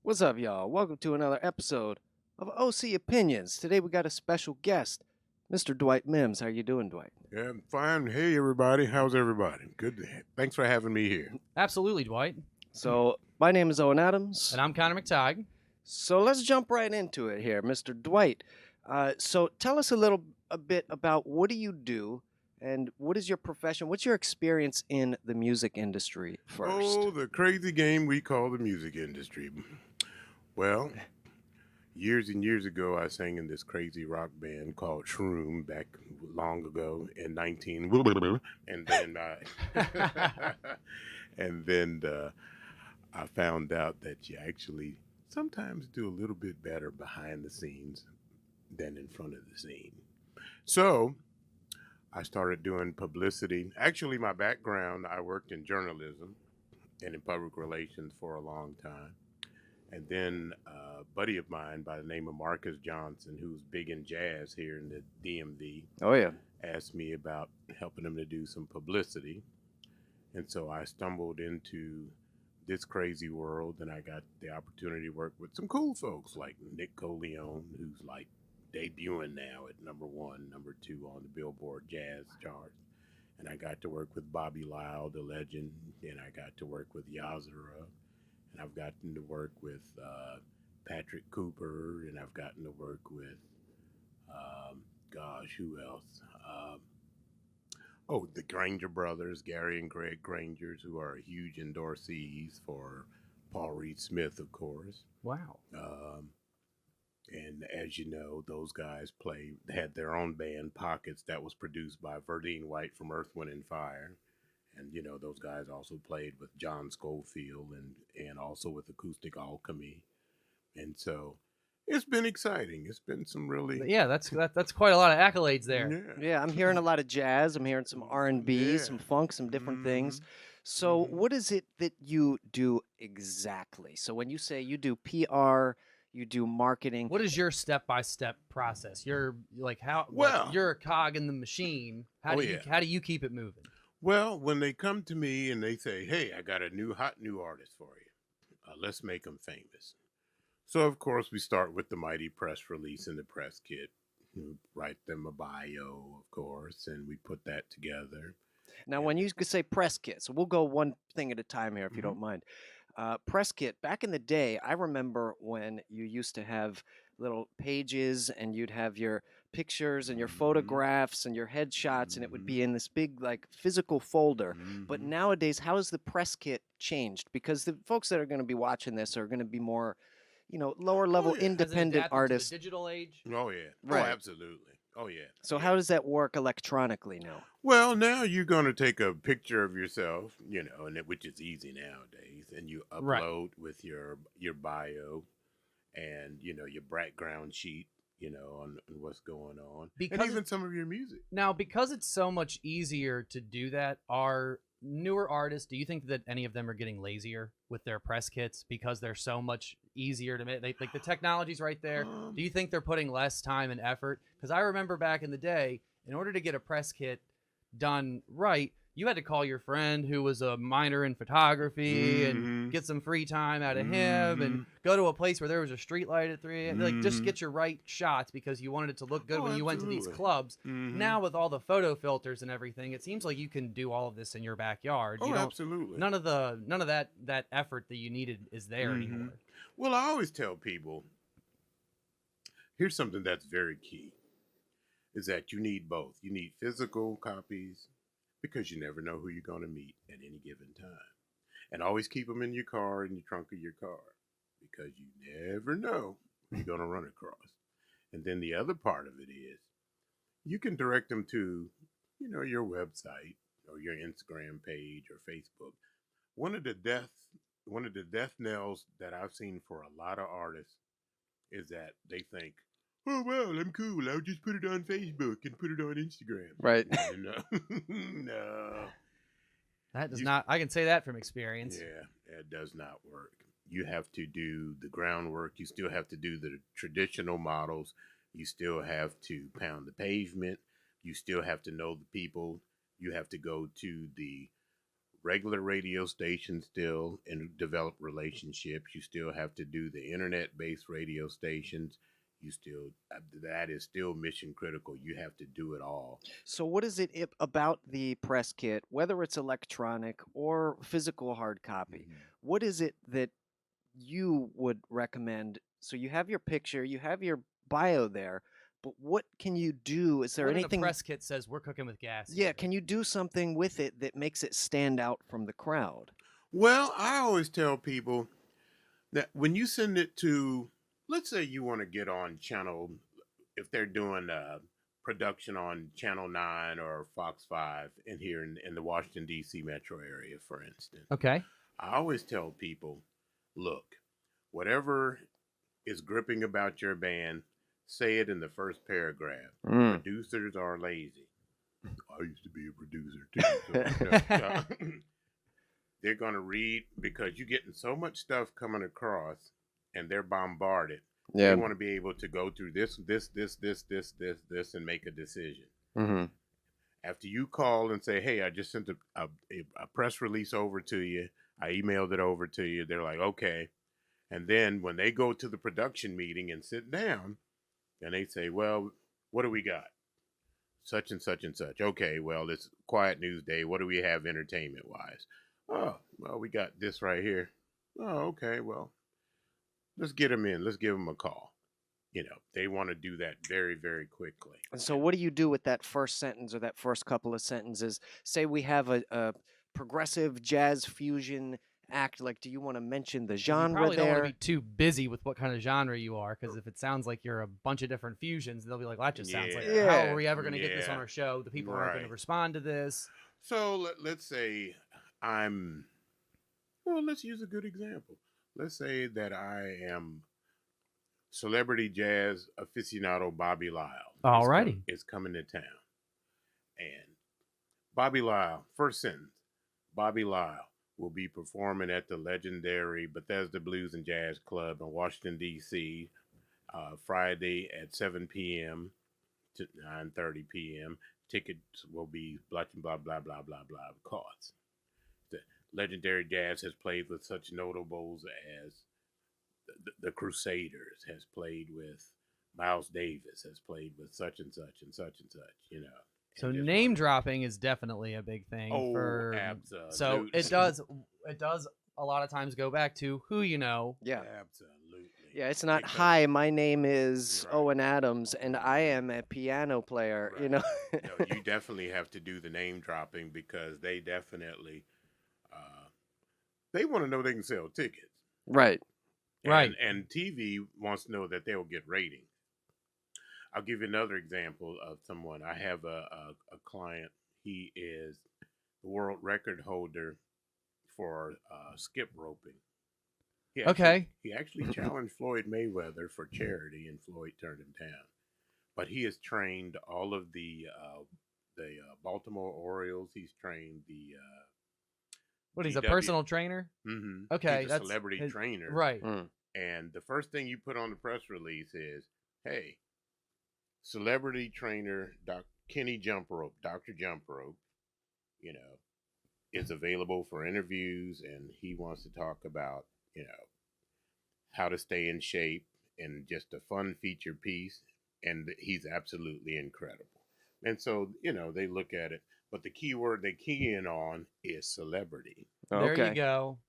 What's up, y'all? Welcome to another episode of OC Opinions. Today we got a special guest, Mr. Dwight Mims. How you doing, Dwight? Yeah, I'm fine. Hey, everybody. How's everybody? Good. Thanks for having me here. Absolutely, Dwight. So, my name is Owen Adams. And I'm Connor McTighe. So let's jump right into it here, Mr. Dwight. So tell us a bit about what do you do and what is your profession? What's your experience in the music industry first? Oh, the crazy game we call the music industry. Well, years and years ago, I sang in this crazy rock band called Shroom back long ago in 19. And then I found out that you actually sometimes do a little bit better behind the scenes than in front of the scene. So I started doing publicity. Actually, my background, I worked in journalism and in public relations for a long time. And then a buddy of mine by the name of Marcus Johnson, who's big in jazz here in the DMV, Oh, yeah. asked me about helping him to do some publicity. And so I stumbled into this crazy world, and I got the opportunity to work with some cool folks like Nick Coleone, who's like debuting now at number 1, number 2 on the Billboard Jazz chart. And I got to work with Bobby Lyle, the legend, and I got to work with Yazara. And I've gotten to work with Patrick Cooper, and I've gotten to work with, who else? The Granger brothers, Gary and Greg Grangers, who are huge endorsees for Paul Reed Smith, of course. Wow. And as you know, those guys had their own band, Pockets, that was produced by Verdine White from Earth, Wind and Fire. And, you know, those guys also played with John Scofield and also with Acoustic Alchemy. And so it's been exciting. It's been some really... Yeah, that's quite a lot of accolades there. Yeah, I'm hearing a lot of jazz. I'm hearing some R&B, some funk, some different things. So what is it that you do exactly? So when you say you do PR, you do marketing. What is your step-by-step process? You're like you're a cog in the machine. How do you keep it moving? Well, when they come to me and they say, "Hey, I got a hot new artist for you. Let's make them famous." So, of course, we start with the mighty press release and the press kit. We write them a bio, of course, and we put that together. Now, when you say press kit, so we'll go one thing at a time here, if you don't mind. Press kit, back in the day, I remember when you used to have little pages and you'd have your pictures and your photographs and your headshots, and it would be in this big, like, physical folder. But nowadays, how has the press kit changed? Because the folks that are going to be watching this are going to be more, lower level independent artists. To the digital age. Oh, yeah. Right. Oh, absolutely. Oh, yeah. So how does that work electronically now? Well, now you're going to take a picture of yourself, which is easy nowadays, and you upload with your bio and, your background sheet, on what's going on. And even some of your music. Now, because it's so much easier to do that, are newer artists, do you think that any of them are getting lazier with their press kits because they're so much easier to make? Like the technology's right there. Do you think they're putting less time and effort? Because I remember back in the day, in order to get a press kit done right, you had to call your friend who was a minor in photography and get some free time out of him and go to a place where there was a street light at 3 a.m. Like, just get your right shots because you wanted it to look good when you went to these clubs. Now with all the photo filters and everything, it seems like you can do all of this in your backyard. Absolutely. None of that effort that you needed is there anymore. Well, I always tell people, here's something that's very key, is that you need both. You need physical copies, because you never know who you're going to meet at any given time. And always keep them in your car, in the trunk of your car, because you never know who you're going to run across. And then the other part of it is you can direct them to, your website or your Instagram page or Facebook. One of the death knells that I've seen for a lot of artists is that they think, "Oh, well, I'm cool. I'll just put it on Facebook and put it on Instagram." Right. No. That does not, I can say that from experience. Yeah, it does not work. You have to do the groundwork. You still have to do the traditional models. You still have to pound the pavement. You still have to know the people. You have to go to the regular radio stations still and develop relationships. You still have to do the internet-based radio stations. You still that is still mission critical. You have to do it all. So, what is it about the press kit, whether it's electronic or physical hard copy? Mhm. What is it that you would recommend? So, you have your picture, you have your bio there, but what can you do? Is there What if anything? the press kit says we're cooking with gas? Yeah, here? can you do something with it that makes it stand out from the crowd? Well, I always tell people that when you send it to, let's say you want to get on channel, if they're doing production on Channel 9 or Fox 5 in the Washington, D.C. metro area, for instance, Okay. I always tell people, look, whatever is gripping about your band, say it in the first paragraph. Mm. Producers are lazy. I used to be a producer too. So, they're going to read because you're getting so much stuff coming across and they're bombarded. Yeah. They want to be able to go through this, and make a decision. Mm-hmm. After you call and say, hey, I just sent a press release over to you, I emailed it over to you, they're like, okay. And then when they go to the production meeting and sit down, and they say, well, what do we got? Such and such and such. Okay, well, it's Quiet News Day. What do we have entertainment-wise? Oh, well, we got this right here. Oh, okay, well, let's get them in. Let's give them a call. They want to do that very, very quickly. And so, what do you do with that first sentence or that first couple of sentences? Say we have a progressive jazz fusion act. Like, do you want to mention the You genre probably don't want there? to be too busy with what kind of genre you are, because if it sounds like you're a bunch of different fusions, they'll be like, well, that just sounds like, Yeah. how are we ever going to get this on Yeah. our show? The people aren't going to Right. respond to this. So let's say let's use a good example. Let's say that I am celebrity jazz aficionado Bobby Lyle. Alrighty. Is coming to town. And Bobby Lyle, first sentence, Bobby Lyle will be performing at the legendary Bethesda Blues and Jazz Club in Washington, D.C., Friday at 7 p.m. to 9:30 p.m. Tickets will be blah, blah, blah, blah, blah, blah, costs. The legendary jazz has played with such notables as the Crusaders, has played with Miles Davis, has played with such and such and such and such, So and just name like- dropping is definitely a big thing. Oh, for absolutely. So it does a lot of times go back to who you know. Yeah. Absolutely. Yeah, it's not, Because- hi, my name is Right. Owen Adams, and I am a piano player, Right. No, You definitely have to do the name dropping because they definitely they want to know they can sell tickets. Right. Right. And TV wants to know that they will get ratings. I'll give you another example of someone. I have a client. He is the world record holder for skip roping. He actually challenged Floyd Mayweather for charity, and Floyd turned him down. But he has trained all of the Baltimore Orioles. He's trained the What, he's a GW. personal trainer? Okay, he's a that's celebrity his- trainer, Right. Mm. And the first thing you put on the press release is, "Hey, celebrity trainer Kenny Jump Rope, Dr. Jump Rope, is available for interviews, and he wants to talk about, how to stay in shape and just a fun feature piece. And he's absolutely incredible." And so, they look at it, but the key word they key in on is celebrity. There Okay. you go.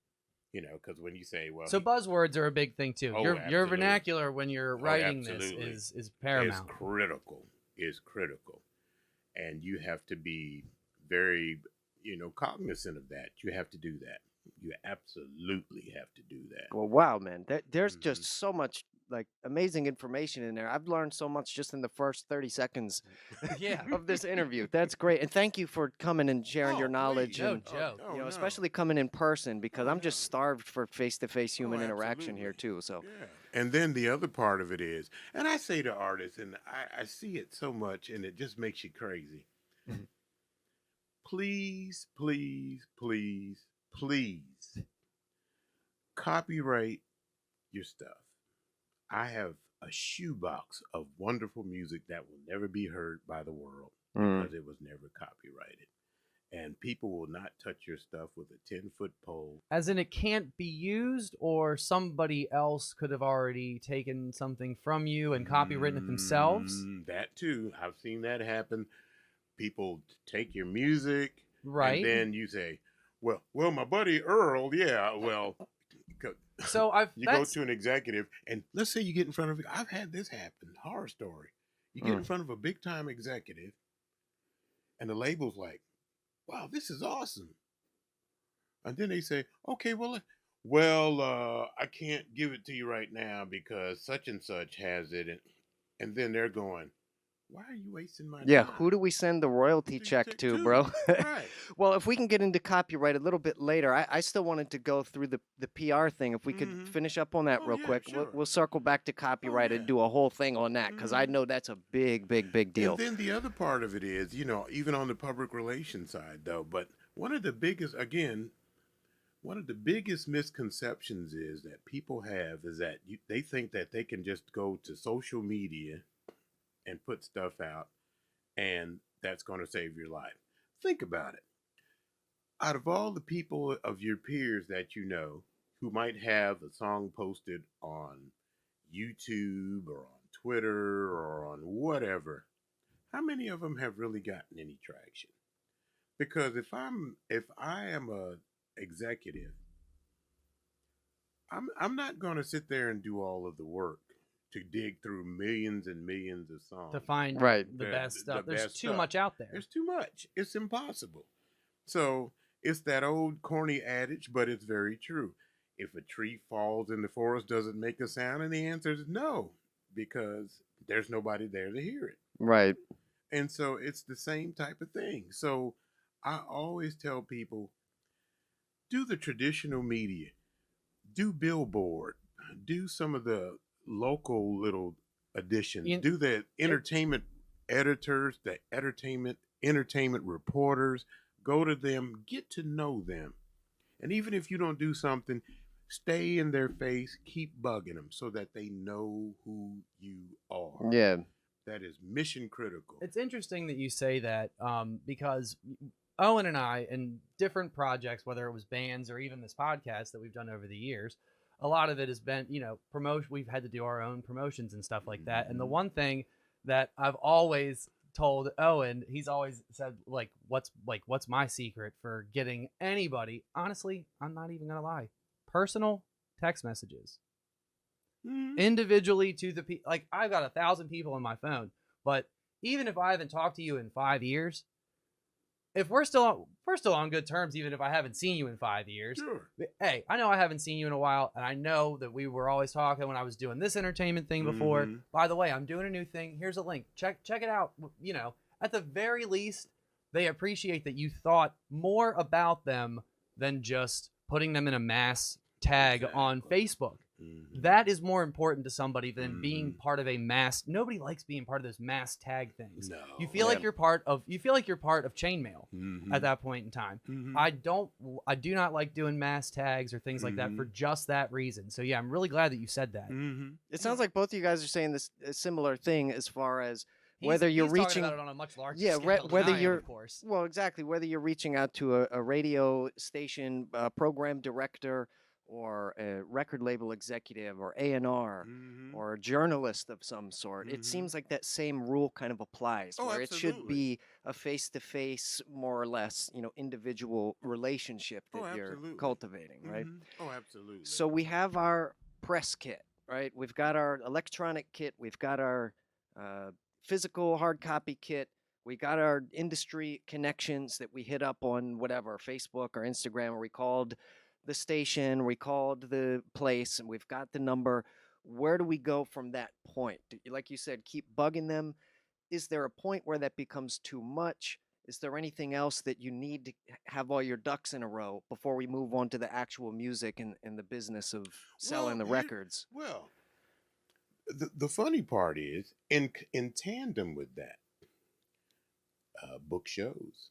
Because when you say, well, So buzzwords are a big thing too. Oh, Your absolutely. vernacular when you're writing this absolutely. is paramount. Is critical, and you have to be very cognizant of that. You have to do that. You absolutely have to do that. Well, wow, man. There's Mhm. just so much like amazing information in there. I've learned so much just in the first 30 seconds Yeah. of this interview. That's great. And thank you for coming and sharing your Oh, knowledge please. No and joke. Oh, no. especially coming in person because Oh, I'm just no. starved for face-to-face human Oh, interaction here absolutely. too. So, Yeah. And then the other part of it is, and I say to artists, and I see it so much, and it just makes you crazy. Mhm. Please, please, please, please copyright your stuff. I have a shoebox of wonderful music that will never be heard by the world mm, because it was never copyrighted. and people will not touch your stuff with a 10-foot pole. As in, it can't be used, or somebody else could have already taken something from you and copywritten it themselves? That too. I've seen that happen. People take your music, Right. and then you say, well, my buddy Earl, yeah, well, So you go to an executive, and let's say you get in front of, I've had this happen, horror story. You get in front of a big time executive, and the label's like, wow, this is awesome. And then they say, okay, I can't give it to you right now because such and such has it. And then they're going, why are you wasting my Yeah, time? who do we send the royalty check to, bro? Right. Well, if we can get into copyright a little bit later, I still wanted to go through the PR thing. If we could finish up on that real quick, sure. we'll circle back to copyright and do a whole thing on that, because I know that's a big deal. And then the other part of it is, even on the public relations side, though, but one of the biggest misconceptions is that people have is that they think that they can just go to social media and put stuff out, and that's going to save your life. Think about it. Out of all the people of your peers that you know who might have a song posted on YouTube or on Twitter or on whatever, how many of them have really gotten any traction? Because if I am a executive, I'm not going to sit there and do all of the work to dig through millions and millions of songs to find the best stuff. There's too much out there. There's too much. It's impossible. So it's that old corny adage, but it's very true. If a tree falls in the forest, does it make a sound? And the answer is no, because there's nobody there to hear it. Right. And so it's the same type of thing. So I always tell people, do the traditional media, do billboard, do some of the local little additions, do the entertainment editors, the entertainment reporters, go to them, get to know them. And even if you don't do something, stay in their face, keep bugging them so that they know who you are. Yeah. That is mission critical. It's interesting that you say that, because Owen and I, in different projects, whether it was bands or even this podcast that we've done over the years, a lot of it has been, promotion. We've had to do our own promotions and stuff like that. And the one thing that I've always told Owen, he's always said, what's my secret for getting anybody? Honestly, I'm not even gonna lie. Personal text messages, individually to the people. Like, I've got 1,000 people on my phone, but even if I haven't talked to you in 5 years, if we're still on good terms, even if I haven't seen you in 5 years, sure. Hey, I know I haven't seen you in a while, and I know that we were always talking when I was doing this entertainment thing before. By the way, I'm doing a new thing. Here's a link. Check it out. At the very least, they appreciate that you thought more about them than just putting them in a mass tag on Facebook. That is more important to somebody than being part of a mass. Nobody likes being part of those mass tag things. No. You feel like you're part of chainmail at that point in time. I do not like doing mass tags or things like that for just that reason. So yeah, I'm really glad that you said that. It sounds like both of you guys are saying this a similar thing as far as whether you're he's reaching talking about it on a much larger yeah, scale than whether I am, you're of course. well, exactly, whether you're reaching out to a radio station program director or a record label executive or A&R or a journalist of some sort. It seems like that same rule kind of applies, where it should be a face-to-face, more or less, individual relationship that you're cultivating, right? Oh, absolutely. So we have our press kit, right? We've got our electronic kit. We've got our physical hard copy kit. We got our industry connections that we hit up on whatever, Facebook or Instagram, where we called the station, we called the place, and we've got the number. Where do we go from that point? Like you said, keep bugging them. Is there a point where that becomes too much? Is there anything else that you need to have all your ducks in a row before we move on to the actual music and the business of selling the records? Well, the funny part is, in tandem with that, book shows.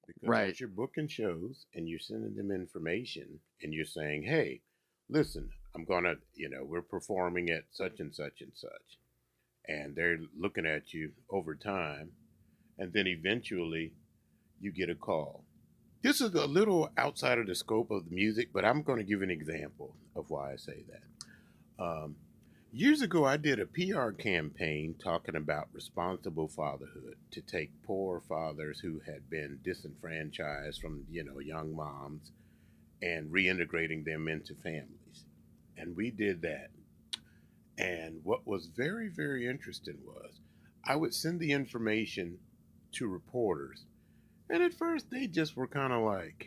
Because as you're booking shows and you're sending them information and you're saying, hey, listen, I'm going to, we're performing at such and such and such. And they're looking at you over time. And then eventually you get a call. This is a little outside of the scope of the music, but I'm going to give an example of why I say that. Years ago, I did a PR campaign talking about responsible fatherhood to take poor fathers who had been disenfranchised from, young moms and reintegrating them into families. And we did that. And what was very, very interesting was I would send the information to reporters. And at first, they just were kind of like,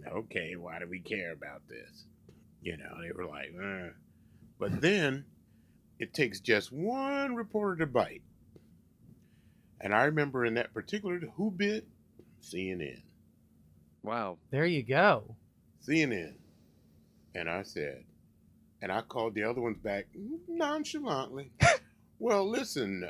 okay, why do we care about this? They were like, But then it takes just one reporter to bite. And I remember in that particular, who bit? CNN. Wow. There you go. CNN. And I said, and I called the other ones back nonchalantly. Well, listen,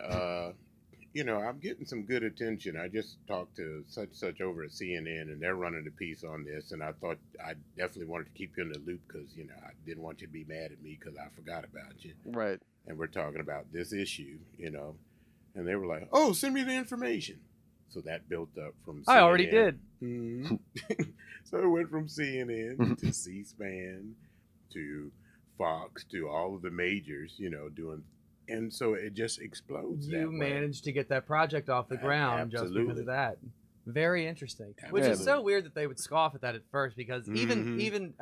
I'm getting some good attention. I just talked to such over at CNN, and they're running a piece on this. And I thought I definitely wanted to keep you in the loop because, I didn't want you to be mad at me because I forgot about you. Right. And we're talking about this issue, And they were like, oh, send me the information. So that built up from CNN. I already did. Mm-hmm. So it went from CNN to C-SPAN to Fox to all of the majors, doing. And so it just explodes. You managed to get that project off the ground just because of that. Very interesting. Which is so weird that they would scoff at that at first because even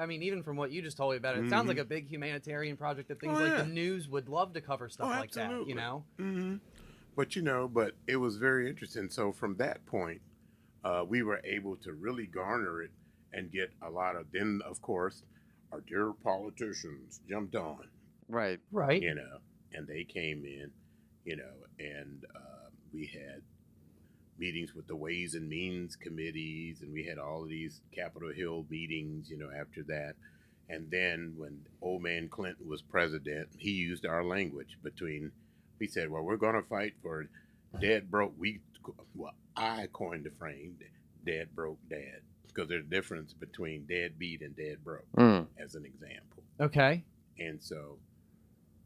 from what you just told me about it, it sounds like a big humanitarian project that things like the news would love to cover stuff like that, Mm-hmm. But it was very interesting. So from that point, we were able to really garner it and get a lot of, then of course, our dear politicians jumped on. Right. Right. And they came in, and we had meetings with the Ways and Means committees, and we had all of these Capitol Hill meetings, after that. And then when old man Clinton was president, he used our language we said, well, we're going to fight for dad broke. I coined the frame, dad broke dad, because there's a difference between deadbeat and dad broke, as an example. Okay. And so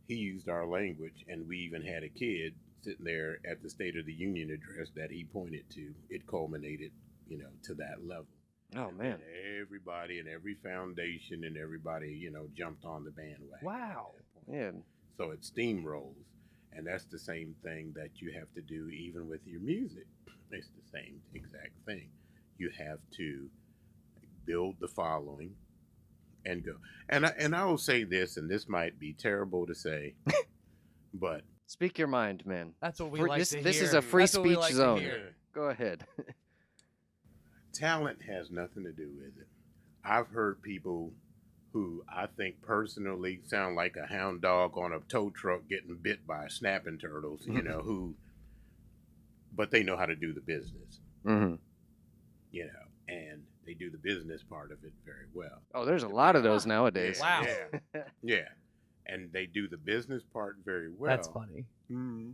he used our language, and we even had a kid sitting there at the State of the Union address that he pointed to. It culminated, to that level. Oh, man. And everybody and every foundation and everybody, jumped on the bandwagon. Wow. Yeah. So it steamrolls. And that's the same thing that you have to do even with your music. It's the same exact thing. You have to build the following and go. And I will say this, and this might be terrible to say, but speak your mind, man. That's what we like to hear. This is a free speech zone. Hear. Go ahead. Talent has nothing to do with it. I've heard people who I think personally sound like a hound dog on a tow truck getting bit by snapping turtles, but they know how to do the business, and they do the business part of it very well. Oh, there's a lot of those nowadays. Wow. Yeah. And they do the business part very well. That's funny. Mm-hmm.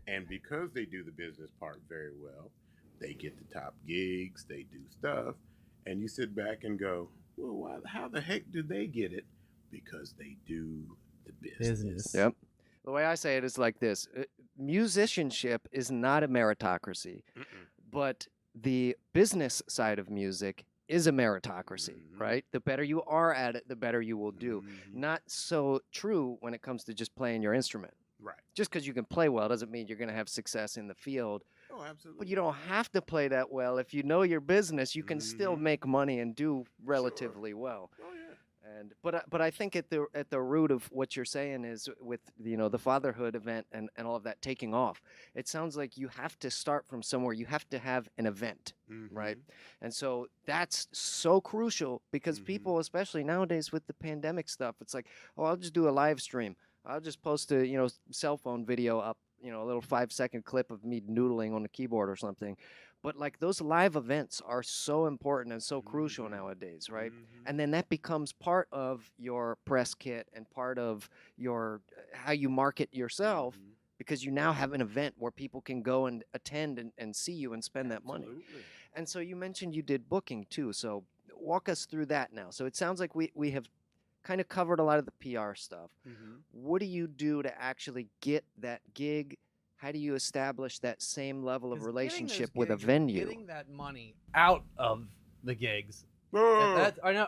And because they do the business part very well, they get the top gigs, they do stuff, and you sit back and go, well, how the heck do they get it? Because they do the business. Yep. The way I say it is like this. Musicianship is not a meritocracy, but the business side of music is a meritocracy, right? The better you are at it, the better you will do. Not so true when it comes to just playing your instrument. Right. Just because you can play well doesn't mean you're going to have success in the field. Oh, absolutely. But you don't have to play that well. If you know your business, you can still make money and do relatively well. Oh, yeah. And but I think at the root of what you're saying is with the fatherhood event and all of that taking off. It sounds like you have to start from somewhere. You have to have an event, right? And so that's so crucial because people, especially nowadays with the pandemic stuff, it's like, oh, I'll just do a live stream. I'll just post a cell phone video up, a little 5-second clip of me noodling on the keyboard or something. But like those live events are so important and so crucial nowadays, right? And then that becomes part of your press kit and part of your how you market yourself because you now have an event where people can go and attend and see you and spend that money. And so you mentioned you did booking too. So walk us through that now. So it sounds like we have kind of covered a lot of the PR stuff. What do you do to actually get that gig? How do you establish that same level of relationship with a venue? Getting that money out of the gigs. Oh, That I know.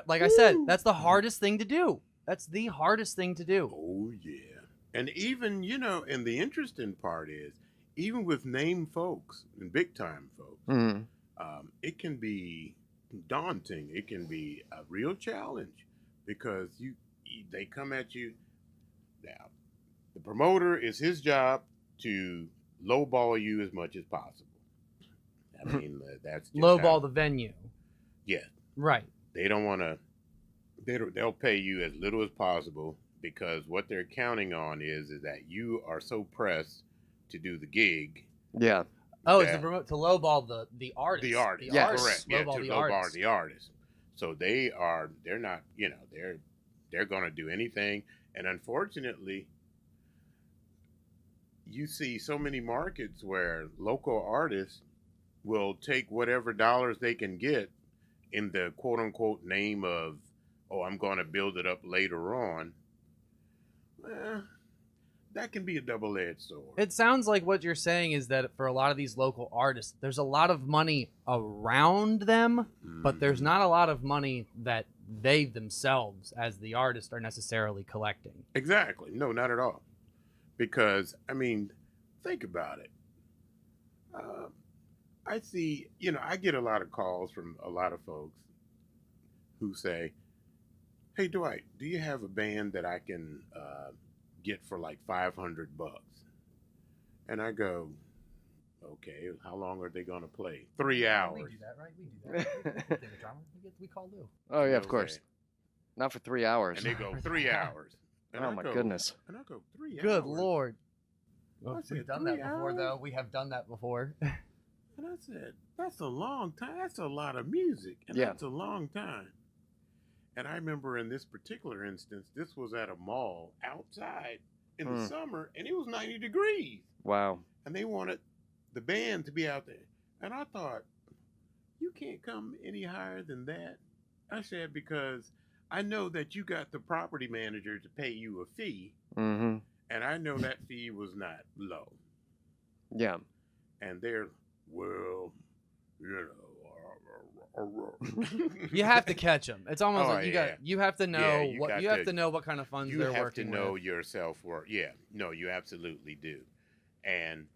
Like I said, Woo. that's the hardest thing to do. That's the hardest thing to do. oh yeah. And even, and the interesting part is, even with name folks and big time folks, Mm. it can be daunting. It can be a real challenge because they come at you. Now, the promoter is his job to lowball you as much as possible. I mean, that's just Lowball the venue. Yeah, Right. they don't want to. They'll pay you as little as possible because what they're counting on is that you are so pressed to do the gig. Yeah. Oh, it's that- the promote to lowball the artist. The artist, Yes. correct? Yeah, Lowball to the lowball artist. the artist. So they're not, they're going to do anything. And unfortunately, you see so many markets where local artists will take whatever dollars they can get in the quote unquote name of, oh, I'm going to build it up later on. That can be a double-edged sword. It sounds like what you're saying is that for a lot of these local artists, there's a lot of money around them, but there's Mhm. not a lot of money that they themselves, as the artist, are necessarily collecting. Exactly. No, not at all. Because, I mean, think about it. I see, I get a lot of calls from a lot of folks who say, hey, Dwight, do you have a band that I can get for like $500? And I go, okay, how long are they going to play? 3 hours. We do that, right? We do that. We call Lou. Oh yeah, of Okay. course. Not for 3 hours. And they go, 3 hours. And Oh I my go, goodness. And I go, 3 Good hours? Lord. I said, We've done 3 that before, hours? though. We have done that before. And I said, that's a long time. That's a lot of music. And Yeah. that's a long time. And I remember in this particular instance, this was at a mall outside in the summer, and it was 90 degrees. Wow. And they wanted the band to be out there. And I thought, you can't come any higher than that. I said, because I know that you got the property manager to pay you a fee, Mm-hmm. and I know that fee was not low. Yeah. And they're, well, You have to catch them. It's almost Oh, like yeah. You have to know Yeah, you what got you have to- to know what kind of funds you they're have to working know with. your self-worth. Yeah, no, you absolutely do. And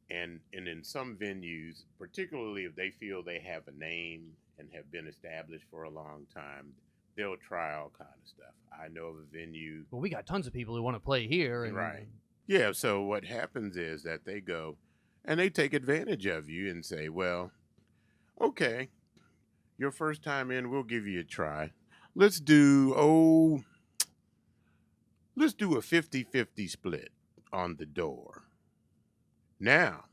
in some venues, particularly if they feel they have a name and have been established for a long time, they'll try all kind of stuff. I know of a venue. Well, we got tons of people who want to play here, and Right. Yeah, so what happens is that they go and they take advantage of you and say, well, okay, your first time in, we'll give you a try. Let's do a 50-50 split on the door. Now,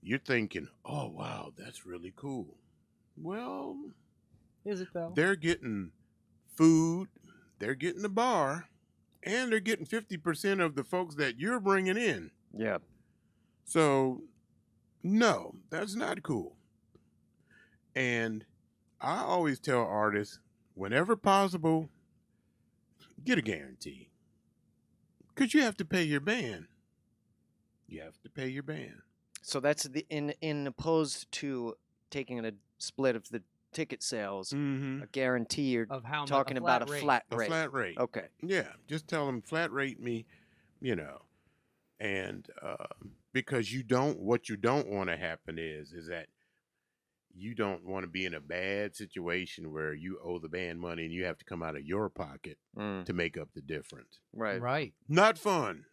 you're thinking, oh, wow, that's really cool. Well, Is it though? they're getting food, they're getting the bar, and they're getting 50% of the folks that you're bringing in. Yeah. So, no, that's not cool. And I always tell artists, whenever possible, get a guarantee. Because you have to pay your band. You have to pay your band. So that's the in opposed to taking a split of the ticket sales, Mm-hmm. a guarantee. You're Of how much? talking about a rate. flat A rate. flat rate. Okay. Yeah, just tell them flat rate me, and because what you don't want to happen is that you don't want to be in a bad situation where you owe the band money and you have to come out of your pocket to make up the difference. Right. Right. Not fun.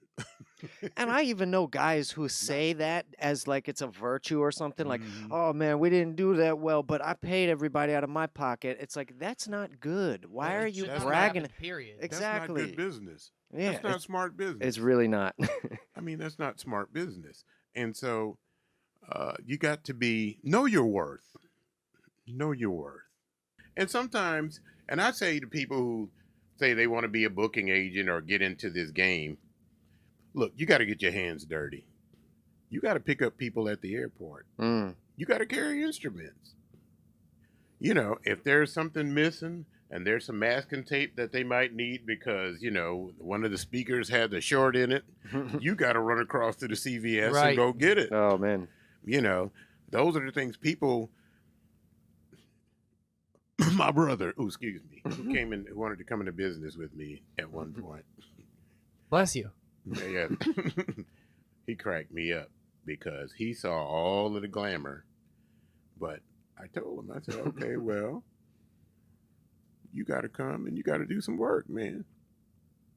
And I even know guys who say that as like it's a virtue or something. Like, Mhm. oh man, we didn't do that well, but I paid everybody out of my pocket. It's like that's not good. Why are you that's not bragging? Period. That's not Exactly. good business. Yeah, That's not smart business. it's really not. I mean, that's not smart business. And so you got to know your worth. Know your worth. And sometimes, and I say to people who say they want to be a booking agent or get into this game, look, you got to get your hands dirty. You got to pick up people at the airport. Mm. You got to carry instruments. If there's something missing and there's some masking tape that they might need because, one of the speakers had a short in it, you got to run across to the CVS Right. and go get it. Oh man. those are the things people. My brother, oh, excuse me, who came in, who wanted to come into business with me at one point. Bless you. Yeah, he cracked me up because he saw all of the glamour, but I told him, I said, okay, well, you got to come and you got to do some work, man.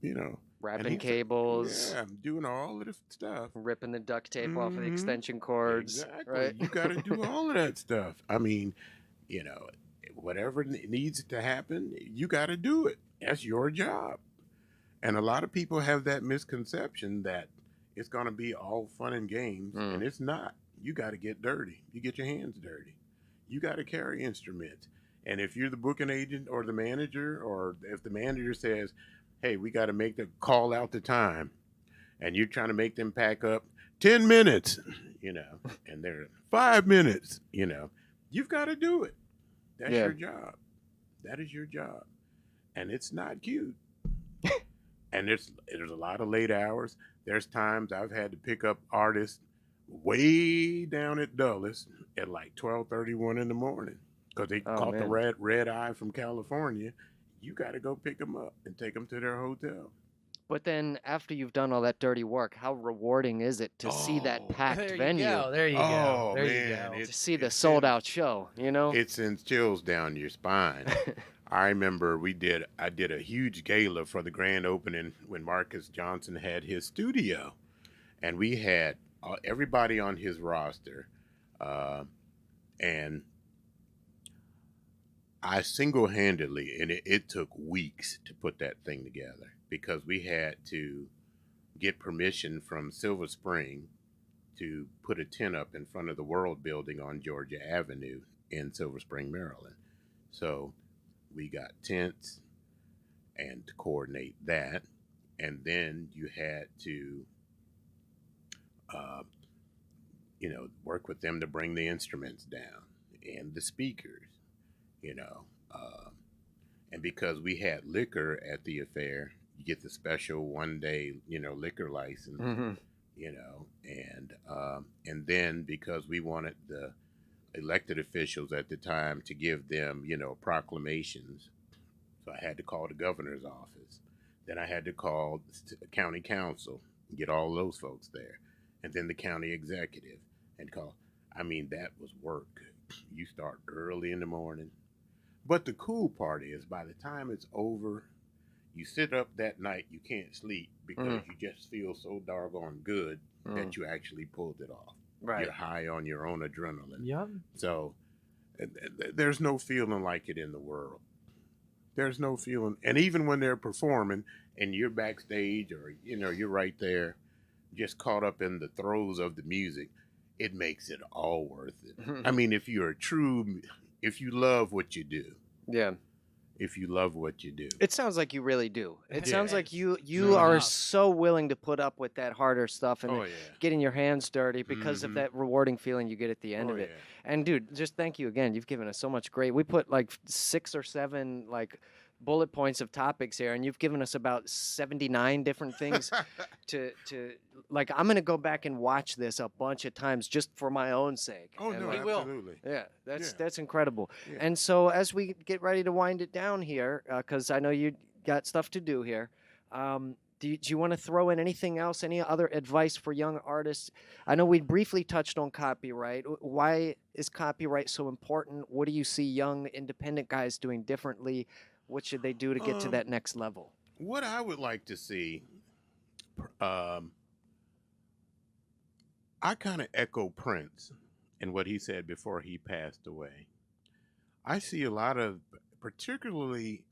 You know, Wrapping cables, yeah, I'm doing all of the stuff, ripping the duct tape off of the extension cords. Exactly, Right? you got to do all of that stuff. I mean, you know, whatever needs to happen, you got to do it. That's your job. And a lot of people have that misconception that it's going to be all fun and games, and it's not. You got to get dirty. You get your hands dirty. You got to carry instruments. And if you're the booking agent or the manager, or if the manager says, hey, we got to make the call out the time, and you're trying to make them pack up 10 minutes, you know, and they're 5 minutes, you know, you've got to do it. That's your job. That is your job. And it's not cute. And there's a lot of late hours. There's times I've had to pick up artists way down at Dulles at like 12:31 in the morning because they caught the red eye from California. You got to go pick them up and take them to their hotel. But then after you've done all that dirty work, how rewarding is it to see that packed venue? There you go. There you go. To see the sold out show, you know? It sends chills down your spine. I remember I did a huge gala for the grand opening when Marcus Johnson had his studio, and we had everybody on his roster, and I single-handedly, and it took weeks to put that thing together because we had to get permission from Silver Spring to put a tent up in front of the World Building on Georgia Avenue in Silver Spring, Maryland. So we got tents and to coordinate that. And then you had to, work with them to bring the instruments down and the speakers, and because we had liquor at the affair, you get the special 1 day, liquor license, and then because we wanted the elected officials at the time to give them, proclamations. So I had to call the governor's office. Then I had to call the county council, get all those folks there. And then the county executive and call. I mean, that was work. You start early in the morning. But the cool part is by the time it's over, you sit up that night, you can't sleep because you just feel so doggone good that you actually pulled it off. Right. You're high on your own adrenaline. Yep. So there's no feeling like it in the world. There's no feeling. And even when they're performing and you're backstage or, you're right there, just caught up in the throes of the music, it makes it all worth it. I mean, if you love what you do. Yeah. If you love what you do. It sounds like you really do. It sounds like you are so willing to put up with that harder stuff and getting your hands dirty because of that rewarding feeling you get at the end of it. Yeah. And dude, just thank you again. You've given us so much great. We put like 6 or 7 like bullet points of topics here, and you've given us about 79 different things to like. I'm gonna go back and watch this a bunch of times just for my own sake. Oh and no, like, absolutely. Yeah, that's incredible. Yeah. And so as we get ready to wind it down here, because I know you got stuff to do here. Do you want to throw in anything else? Any other advice for young artists? I know we briefly touched on copyright. Why is copyright so important? What do you see young independent guys doing differently? What should they do to get to that next level? What I would like to see, I kind of echo Prince and what he said before he passed away. I see a lot of, particularly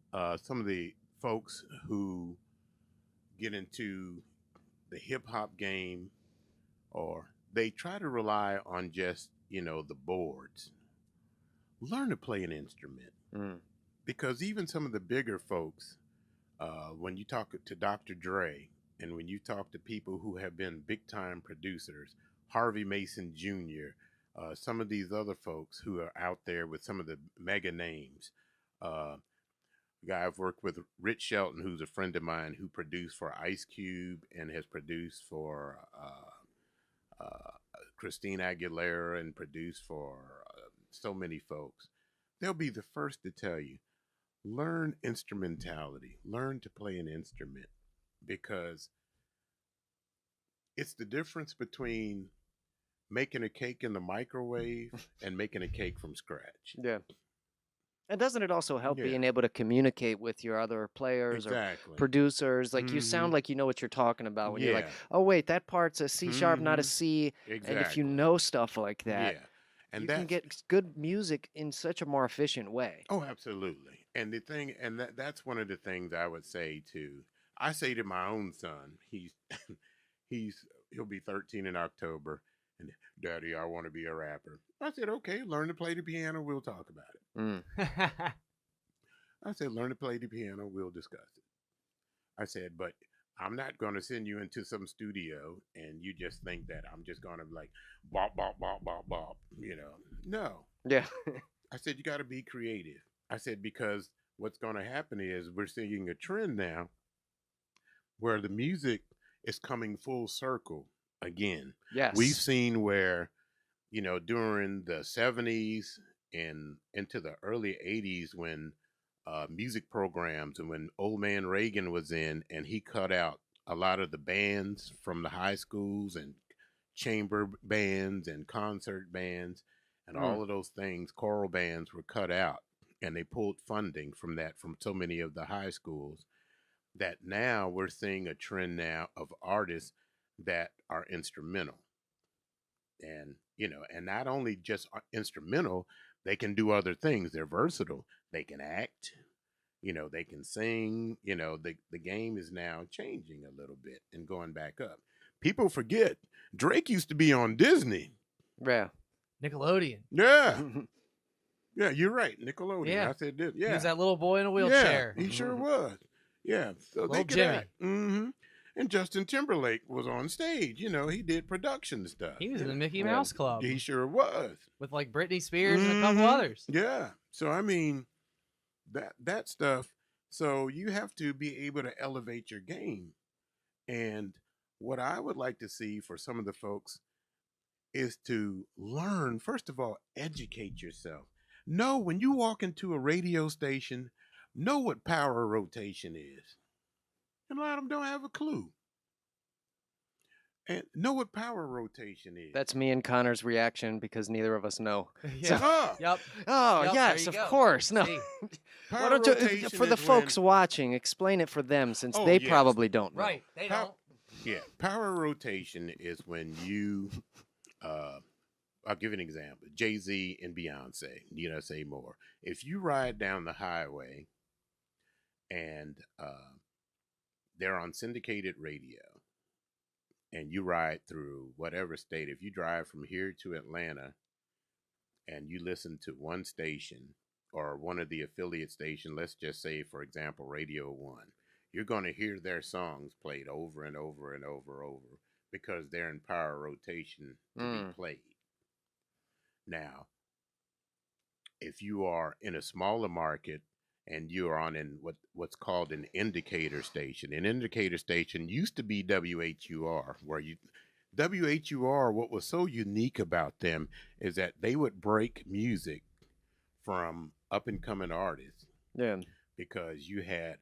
some of the folks who get into the hip hop game, or they try to rely on just, the boards. Learn to play an instrument. Because even some of the bigger folks, when you talk to Dr. Dre and when you talk to people who have been big time producers, Harvey Mason Jr., some of these other folks who are out there with some of the mega names, guy I've worked with, Rich Shelton, who's a friend of mine who produced for Ice Cube and has produced for Christina Aguilera and produced for so many folks, they'll be the first to tell you, learn instrumentality, learn to play an instrument, because it's the difference between making a cake in the microwave and making a cake from scratch. Yeah. And doesn't it also help Yeah. being able to communicate with your other players or Exactly. producers? Like you Mhm. sound like you know what you're talking about when you're like, Yeah. oh wait, that part's a C sharp, not a Mhm. C. And if you Exactly. know stuff like that, Yeah. And you can that's get good music in such a more efficient way. oh, absolutely. And the thing, and that's one of the things I would say to, I say to my own son, he'll be 13 in October, and Daddy, I want to be a rapper. I said, okay, learn to play the piano, we'll talk about it. Mm. I said, learn to play the piano, we'll discuss it. I said, but I'm not going to send you into some studio and you just think that I'm just going to like bop, bop, bop, bop, bop, No. Yeah. I said, you got to be creative. I said, because what's going to happen is we're seeing a trend now where the music is coming full circle again. Yes. We've seen where, during the 70s and into the early 80s when music programs and when old man Reagan was in and he cut out a lot of the bands from the high schools and chamber bands and concert bands and all of those things, choral bands were cut out, and they pulled funding from that from so many of the high schools, that now we're seeing a trend now of artists that are instrumental. And, and not only just instrumental, they can do other things. They're versatile. They can act, they can sing, the game is now changing a little bit and going back up. People forget Drake used to be on Disney. Yeah. Nickelodeon. Yeah. Yeah, you're right. Nickelodeon. Yeah. I said this. Yeah. He was that little boy in a wheelchair. Yeah, he sure was. Yeah. So Little they could Jimmy. act. Mm-hmm. And Justin Timberlake was on stage. He did production stuff. He was in the Mickey Yeah. Mouse Club He sure was. with like Britney Spears and a couple others. Yeah. So I mean, that stuff. So you have to be able to elevate your game. And what I would like to see for some of the folks is to learn, first of all, educate yourself. Know when you walk into a radio station, know what power rotation is. And a lot of them don't have a clue. And know what power rotation is. That's me and Connor's reaction because neither of us know. Yeah. Ah, Yep. Oh, Yep, yes, there of you go. course. No. See, Why power don't you, rotation for the is folks when, watching, explain it for them since Oh, they yes. probably don't know. right. They How- don't. yeah, power rotation is when you, I'll give you an example. Jay-Z and Beyonce, need I say more? If you ride down the highway and they're on syndicated radio and you ride through whatever state, if you drive from here to Atlanta and you listen to one station or one of the affiliate stations, let's just say, for example, Radio 1, you're going to hear their songs played over and over and over because they're in power rotation to be played. Now, if you are in a smaller market and you are on what's called an indicator station used to be WHUR, WHUR, what was so unique about them is that they would break music from up and coming artists. Yeah. Because you had,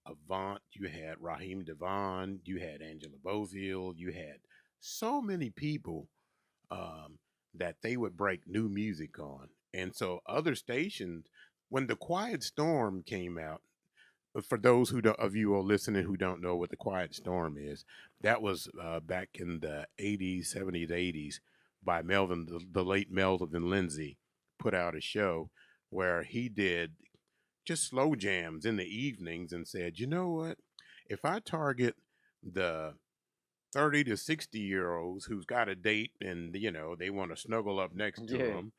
Avant, you had Raheem Devon, you had Angela Bofield, you had so many people that they would break new music on. And so other stations, when The Quiet Storm came out, for those of you who are listening who don't know what The Quiet Storm is, that was back in the 80s, 70s, 80s by Melvin, the late Melvin Lindsay, put out a show where he did just slow jams in the evenings and said, you know what, if I target the 30 to 60-year-olds who's got a date and, they want to snuggle up next to them,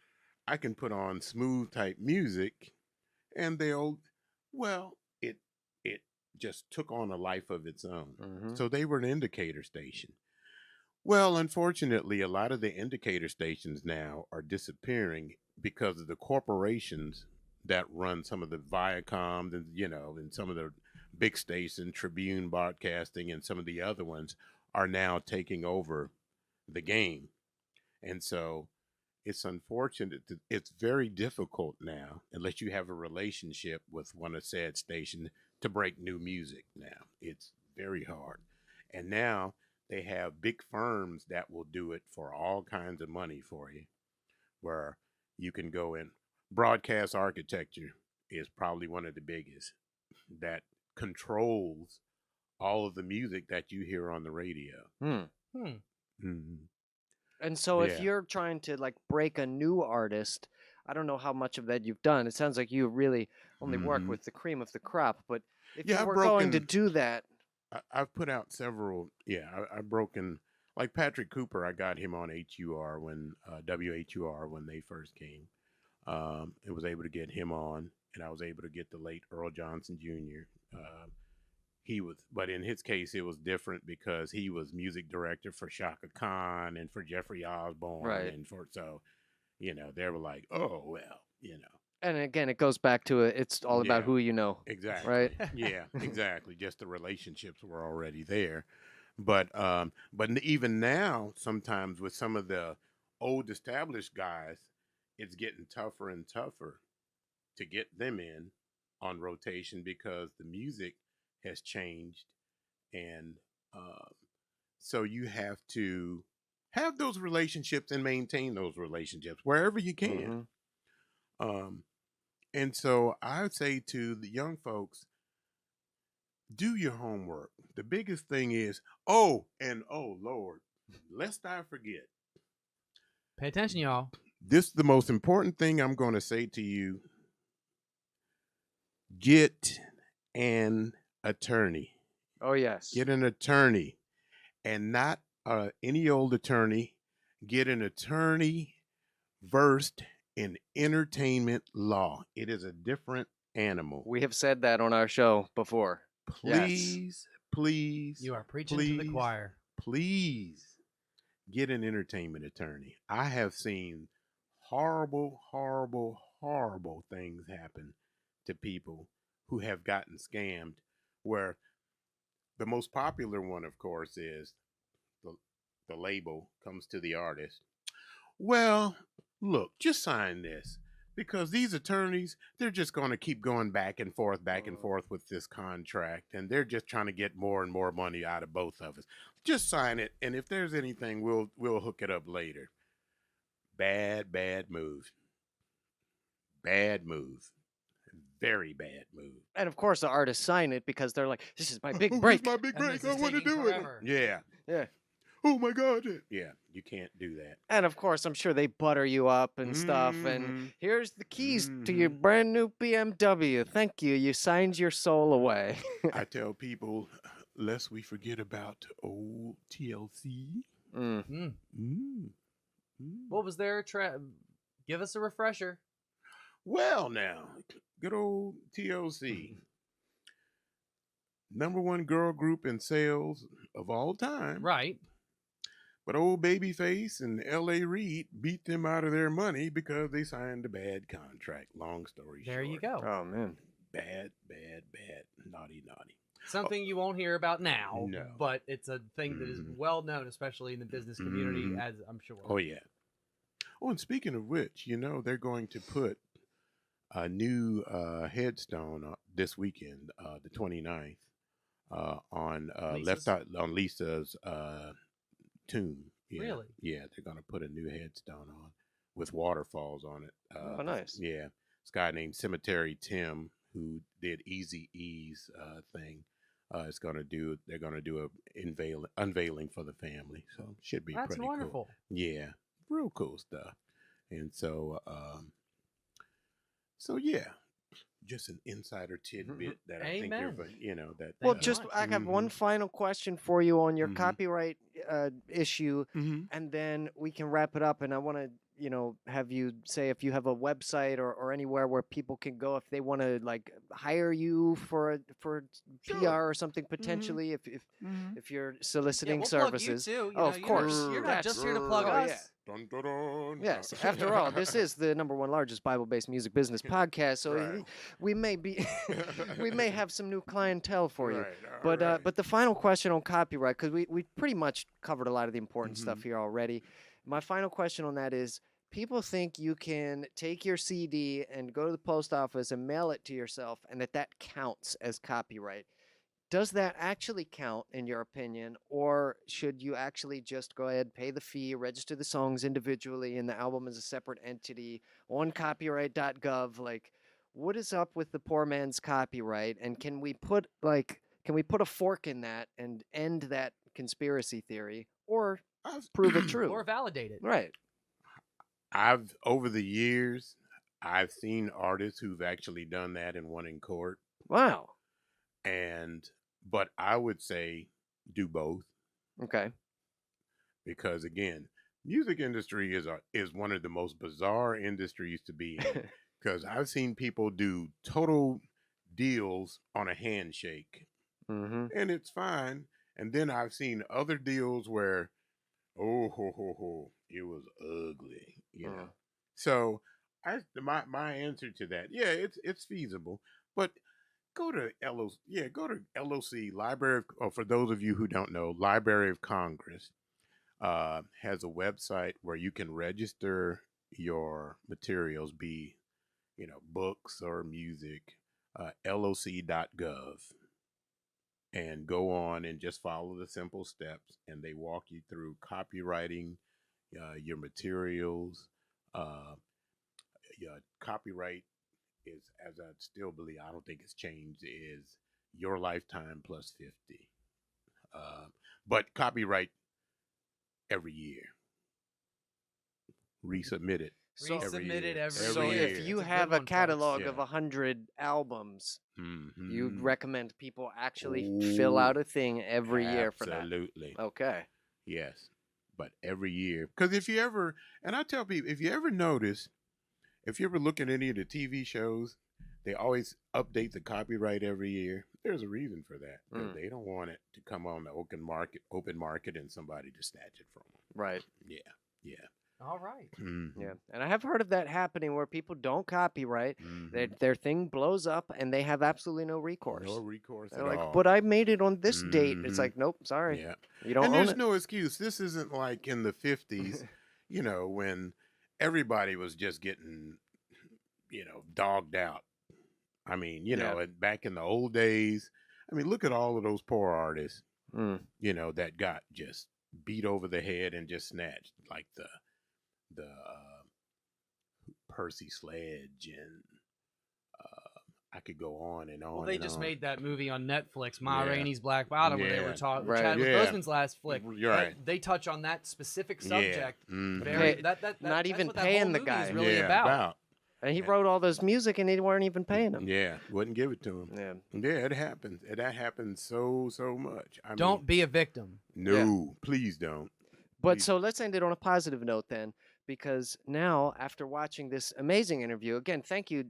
I can put on smooth type music and it just took on a life of its own. Mm-hmm. So they were an indicator station. Well, unfortunately, a lot of the indicator stations now are disappearing because of the corporations that run some of the Viacoms and, and some of the big stations, Tribune Broadcasting and some of the other ones are now taking over the game. And so it's unfortunate that it's very difficult now, unless you have a relationship with one of said station, to break new music now. It's very hard. And now they have big firms that will do it for all kinds of money for you, where you can go in. Broadcast architecture is probably one of the biggest that controls all of the music that you hear on the radio. Hmm. Mm-hmm. And so if Yeah. you're trying to like break a new artist, I don't know how much of that you've done. It sounds like you really only work Mhm. with the cream of the crop, but if Yeah, you I've were going to broken. do that, I've put out several. Yeah, I've broken. Like Patrick Cooper, I got him on HUR when WHUR when they first came. And was able to get him on, and I was able to get the late Earl Johnson Jr. He was, but in his case, it was different because he was music director for Shaka Khan and for Jeffrey Osborne, Right. and for so, they were like, oh well. and again, it goes back to it's all about Yeah. who you know, Exactly. right? Yeah, exactly. Just the relationships were already there. But even now, sometimes with some of the old established guys, it's getting tougher and tougher to get them in on rotation because the music has changed, and so you have to have those relationships and maintain those relationships wherever you can. Mhm. And so I would say to the young folks, do your homework. The biggest thing is, oh Lord, lest I forget. Pay attention, y'all. This is the most important thing I'm going to say to you. Get an attorney. Oh yes. Get an attorney, and not any old attorney. Get an attorney versed in entertainment law. It is a different animal. We have said that on our show before. Please, please, You are preaching to the please, choir. please get an entertainment attorney. I have seen horrible, horrible, horrible things happen to people who have gotten scammed, where the most popular one, of course, is the label comes to the artist. Well, look, just sign this, because these attorneys, they're just going to keep going back and forth with this contract, and they're just trying to get more and more money out of both of us. Just sign it, and if there's anything, we'll hook it up later. Bad move. Bad move. Very bad move. And of course, the artists sign it because they're like, "This is my big Oh, break." This is my big And break. this I is want to taking do forever. it. Yeah. Yeah. Oh my God. Yeah, you can't do that. And of course, I'm sure they butter you up and stuff. And Mhm. here's the keys to your Mhm. brand new BMW. Thank you. You signed your soul away. I tell people, lest we forget about old TLC. Mm. Mm. Mm. What was their Give us a refresher. Well, now, good old TLC. #1 girl group in sales of all time. Right. But old Babyface and L.A. Reid beat them out of their money because they signed a bad contract. Long story short. There you go. Oh man. Bad. Naughty. Something you won't hear about now, No. but it's a thing that is Mhm. well known, especially in the business community, Mhm. as I'm sure. Oh, yeah. Oh, and speaking of which, they're going to put a new headstone this weekend, the 29th, on Lisa's? on Lisa's tomb. Yeah. Really? Yeah, they're going to put a new headstone on with waterfalls on it. Oh, nice. Yeah. This guy named Cemetery Tim, who did Easy E's thing, they're going to do a unveiling for the family. So should be That's pretty wonderful. cool. Yeah. Real cool stuff. And so, yeah, just an insider tidbit that I think Amen. that. Well, Thank you just much. I have one Mhm. final question for you on your Mhm. copyright issue, Mhm. and then we can wrap it up. And I want to, have you say if you have a website or anywhere where people can go if they want to like hire you for PR or something potentially. If you're soliciting we'll services. plug you too. Oh, of course. You're not just here to plug Oh, us. yeah. Dun, dun, dun. Yes, after all, this is the #1 largest Bible-based music business podcast, so Right. we may be, we may have some new clientele for you. Right, all But right. but the final question on copyright, because we pretty much covered a lot of the important stuff Mhm. here already. my final question on that is, people think you can take your CD and go to the post office and mail it to yourself, and that counts as copyright. Does that actually count, in your opinion, or should you actually just go ahead, pay the fee, register the songs individually, and the album as a separate entity on copyright.gov? Like, what is up with the poor man's copyright? And can we put a fork in that and end that conspiracy theory, or I've, prove it true? Or validate it. Right. I've over the years, I've seen artists who've actually done that and won in court. Wow. But I would say do both, Okay. because again, music industry is one of the most bizarre industries to be in, because I've seen people do total deals on a handshake, Mm-hmm. and it's fine. And then I've seen other deals where, oh ho ho ho, it was ugly, you know. So my answer to that, yeah, it's feasible, but go to LOC, or for those of you who don't know, Library of Congress has a website where you can register your materials, be books or music, loc.gov, and go on and just follow the simple steps, and they walk you through copywriting your materials. Your copyright is, as I still believe, I don't think it's changed, is your lifetime plus 50. But copyright every year. Resubmit it. So, Resubmit it every so year. if you It's a have good a one, folks. catalog Yeah. of 100 albums, you'd Mhm. recommend people actually fill out a thing every year for that. Absolutely. Okay. Yes. But every year. Because if you ever, and I tell people, if you ever notice, if you ever look at any of the TV shows, they always update the copyright every year. There's a reason for that. 'Cause they don't want it to come on the open market and somebody to snatch it from them. Right. Yeah. Yeah. All right. Mhm. Yeah. And I have heard of that happening where people don't copyright, Mhm. their thing blows up, and they have absolutely no recourse. No recourse They're at like, all. but I made it on this date. It's Mhm. like, nope, sorry. Yeah. You don't And own there's it. no excuse. This isn't like in the 50s, when everybody was just getting, dogged out. I mean, back in the old days, I mean, look at all of those poor artists, Mm. that got just beat over the head and just snatched, like the Percy Sledge, and I could go on and on. Well, they and just on. made that movie on Netflix, Ma Yeah. Rainey's Black Bottom, where they were Yeah. talking. Right. Chadwick Yeah. Boseman's last flick. You're right. They touch on that specific Yeah. subject. Mhm. Very, Pay- that, not that's even what that paying whole the movie guy. is really Yeah, about. And he Yeah. wrote all those music, and they weren't even paying him. Yeah, wouldn't give it to him. Yeah. Yeah, it happens. That happens so much. I Don't mean, be a victim. no, please don't. But Please. so let's end it on a positive note then, because now, after watching this amazing interview, again, thank you,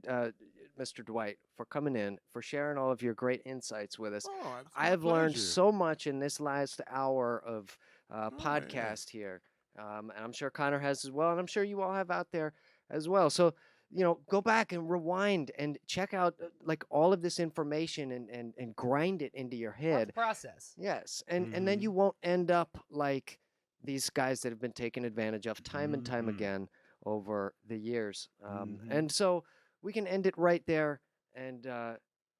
Mr. Dwight, for coming in, for sharing all of your great insights with us. Oh, it's I my have learned pleasure. so much in this last hour of yeah. podcast here, and I'm sure Connor has as well, and I'm sure you all have out there as well. So, go back and rewind and check out like all of this information and grind it into your That's head. the process. Yes, and then you won't end up like these guys that have been taken advantage of time and time Mhm. again over the years. Mhm. And so we can end it right there. And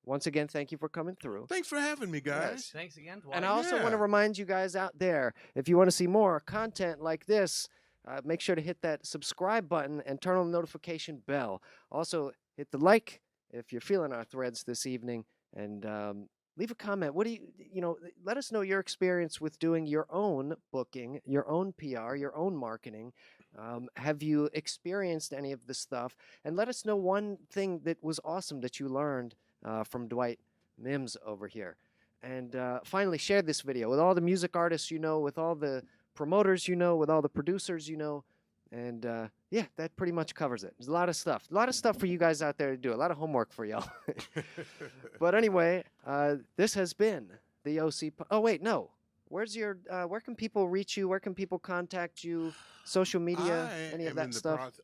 once again, thank you for coming through. Thanks for having me, guys. Yes. Thanks again, Dwight. And I also want to Yeah. remind you guys out there, if you want to see more content like this, make sure to hit that subscribe button and turn on the notification bell. Also, hit the like if you're feeling our threads this evening, and leave a comment. What do let us know your experience with doing your own booking, your own PR, your own marketing. Have you experienced any of this stuff? And let us know one thing that was awesome that you learned from Dwight Mims over here. And finally, share this video with all the music artists with all the promoters with all the producers and yeah, that pretty much covers it. There's a lot of stuff for you guys out there to do, a lot of homework for y'all. But anyway, this has been the OC. Oh wait, no. Where's your? Where can people reach you? Where can people contact you? Social media, any of that stuff?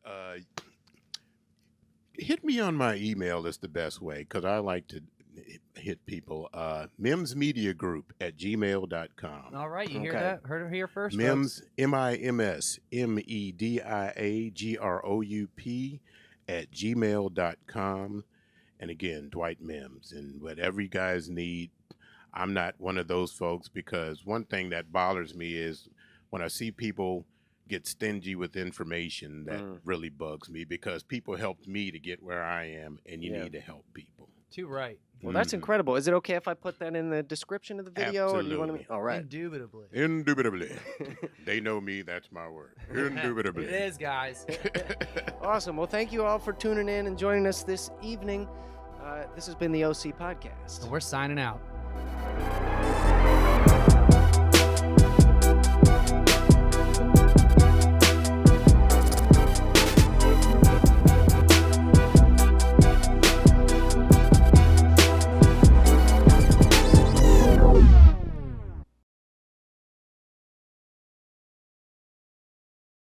Hit me on my email. Is the best way, because I like to hit people. mimsmediagroup@gmail.com. All right, you hear Okay. that? Heard it here first. Mims, MIMSMEDIAGROUP @gmail.com. And again, Dwight Mims. And whatever you guys need, I'm not one of those folks, because one thing that bothers me is when I see people get stingy with information. That really bugs me, because people helped me to get where I am, and you need to help people. Too right. Well, that's incredible. Is it okay if I put that in the description of the video? Or do you want me? Absolutely. All right. Indubitably. Indubitably. They know me. That's my word. Indubitably. It is, guys. Awesome. Well, thank you all for tuning in and joining us this evening. This has been the OC Podcast. And we're signing out.